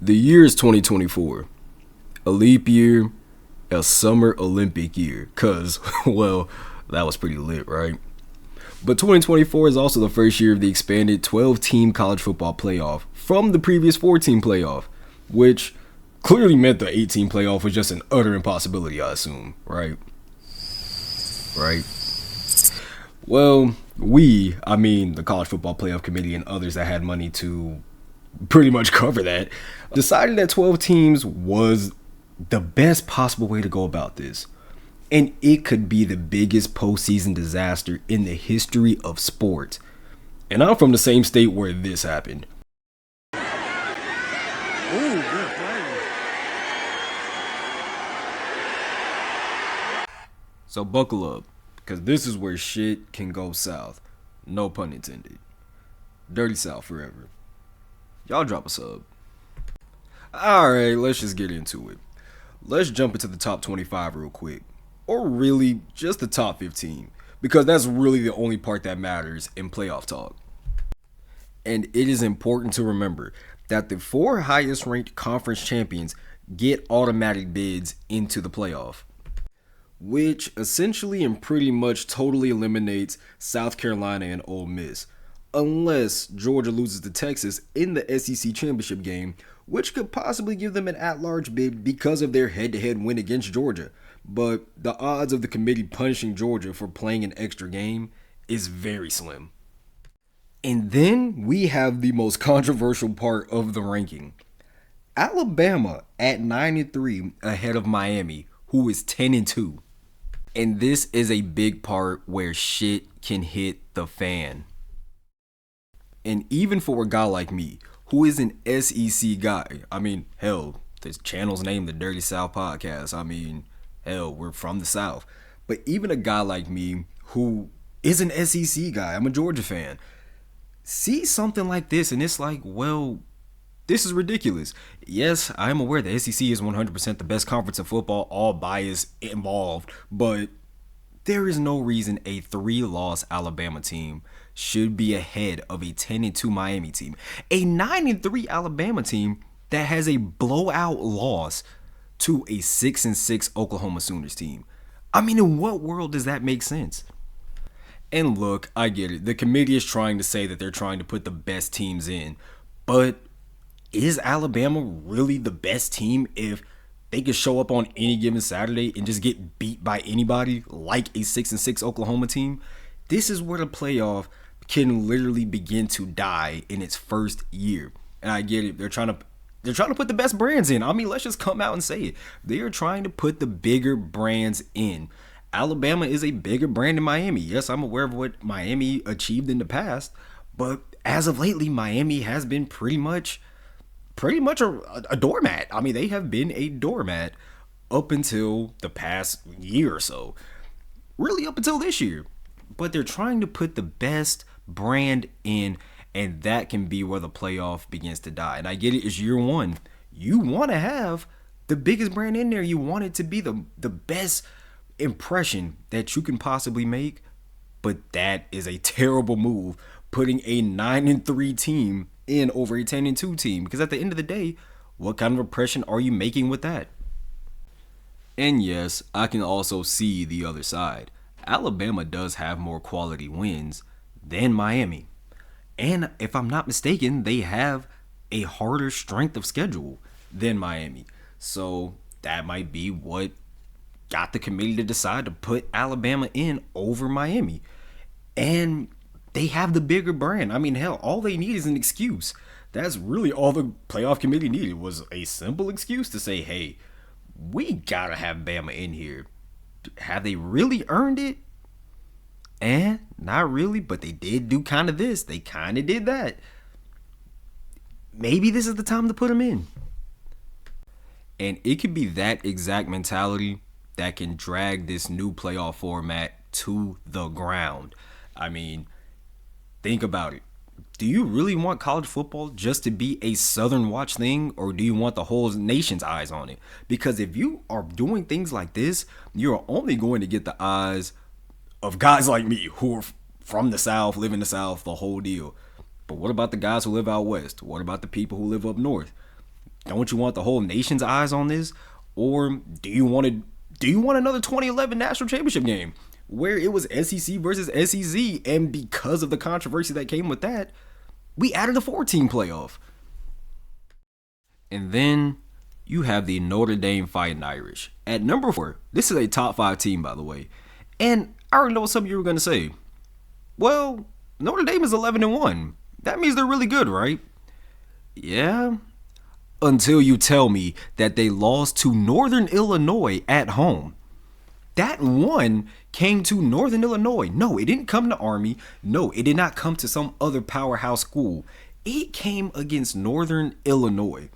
The year is 2024. A leap year, a summer Olympic year. Cause, well, that was pretty lit, right? But 2024 is also the first year of the expanded 12-team college football playoff from the previous 14 playoff, which clearly meant the 18 playoff was just an utter impossibility, I assume, right? Right? Well, the College Football Playoff Committee and others that had money to pretty much cover that, decided that 12 teams was the best possible way to go about this. And it could be the biggest postseason disaster in the history of sports. And I'm from the same state where this happened. Ooh, good play. So buckle up, because this is where shit can go south. No pun intended. Dirty South forever. Y'all drop a sub. Alright, let's just get into it. Let's jump into the top 25 real quick. Or really, just the top 15. Because that's really the only part that matters in playoff talk. And it is important to remember that the 4 highest ranked conference champions get automatic bids into the playoff, which essentially and pretty much totally eliminates South Carolina and Ole Miss, unless Georgia loses to Texas in the SEC championship game, which could possibly give them an at-large bid because of their head-to-head win against Georgia. But the odds of the committee punishing Georgia for playing an extra game is very slim. And then we have the most controversial part of the ranking. Alabama at 9-3 ahead of Miami, who is 10-2. And this is a big part where shit can hit the fan. And even for a guy like me, who is an SEC guy, hell, this channel's named the Dirty South Podcast. Hell, we're from the South. But even a guy like me who is an SEC guy, I'm a Georgia fan, see something like this and it's like, well, this is ridiculous. Yes, I'm aware the SEC is 100% the best conference in football, all bias involved, but there is no reason a 3-loss Alabama team should be ahead of a 10-2 Miami team. A 9-3 Alabama team that has a blowout loss to a 6-6 Oklahoma Sooners team. In what world does that make sense? And look, I get it. The committee is trying to say that they're trying to put the best teams in. But is Alabama really the best team if they could show up on any given Saturday and just get beat by anybody like a 6-6 Oklahoma team? This is where the playoff can literally begin to die in its first year. And I get it. They're trying to put the best brands in. Let's just come out and say it. They are trying to put the bigger brands in. Alabama is a bigger brand than Miami. Yes, I'm aware of what Miami achieved in the past, but as of lately, Miami has been pretty much a doormat. They have been a doormat up until the past year or so. Really up until this year. But they're trying to put the best brand in, and that can be where the playoff begins to die. And I get it, it's year one. You want to have the biggest brand in there. You want it to be the best impression that you can possibly make. But that is a terrible move, putting a 9-3 team in over a 10-2 team. Because at the end of the day, what kind of impression are you making with that? And yes, I can also see the other side. Alabama does have more quality wins than Miami. And if I'm not mistaken, they have a harder strength of schedule than Miami. So that might be what got the committee to decide to put Alabama in over Miami. And they have the bigger brand. Hell, all they need is an excuse. That's really all the playoff committee needed, was a simple excuse to say, hey, we gotta have Bama in here. Have they really earned it? Not really, but they did do kind of this. They kind of did that. Maybe this is the time to put them in. And it could be that exact mentality that can drag this new playoff format to the ground. Think about it. Do you really want college football just to be a Southern watch thing, or do you want the whole nation's eyes on it? Because if you are doing things like this, you're only going to get the eyes of guys like me who are from the South, live in the South, the whole deal. But what about the guys who live out west? What about the people who live up north? Don't you want the whole nation's eyes on this? Or do you want another 2011 national championship game where it was SEC versus SEC, and because of the controversy that came with that, we added a 4-team playoff? And then you have the Notre Dame Fighting Irish at number 4. This is a top 5 team, by the way. And I already know what some of you were gonna say. Well, Notre Dame is 11-1. That means they're really good, right? Yeah, until you tell me that they lost to Northern Illinois at home. That one came to Northern Illinois. No, it didn't come to Army. No, it did not come to some other powerhouse school. It came against Northern Illinois.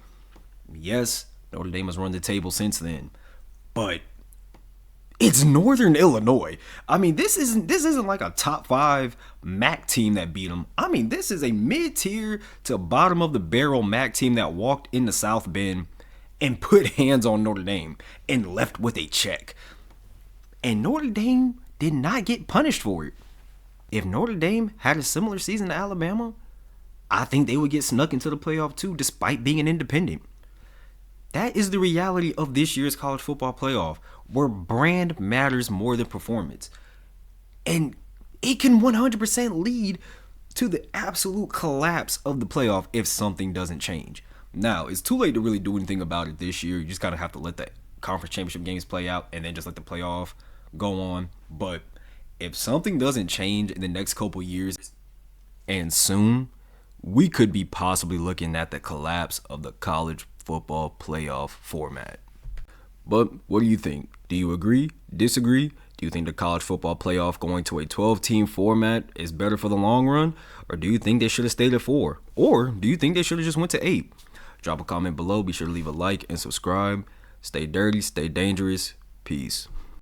Yes, Notre Dame has run the table since then, but it's Northern Illinois. I mean, this isn't like a top 5 MAC team that beat them. I mean, this is a mid-tier to bottom of the barrel MAC team that walked in the South Bend and put hands on Notre Dame and left with a check. And Notre Dame did not get punished for it. If Notre Dame had a similar season to Alabama, I think they would get snuck into the playoff too, despite being an independent. That is the reality of this year's college football playoff, where brand matters more than performance. And it can 100% lead to the absolute collapse of the playoff if something doesn't change. Now, it's too late to really do anything about it this year. You just kind of have to let the conference championship games play out and then just let the playoff go on. But if something doesn't change in the next couple years, and soon, we could be possibly looking at the collapse of the college football playoff format. But what do you think? Do you agree? Disagree? Do you think the college football playoff going to a 12-team format is better for the long run? Or do you think they should have stayed at 4? Or do you think they should have just went to 8? Drop a comment below. Be sure to leave a like and subscribe. Stay dirty, stay dangerous. Peace.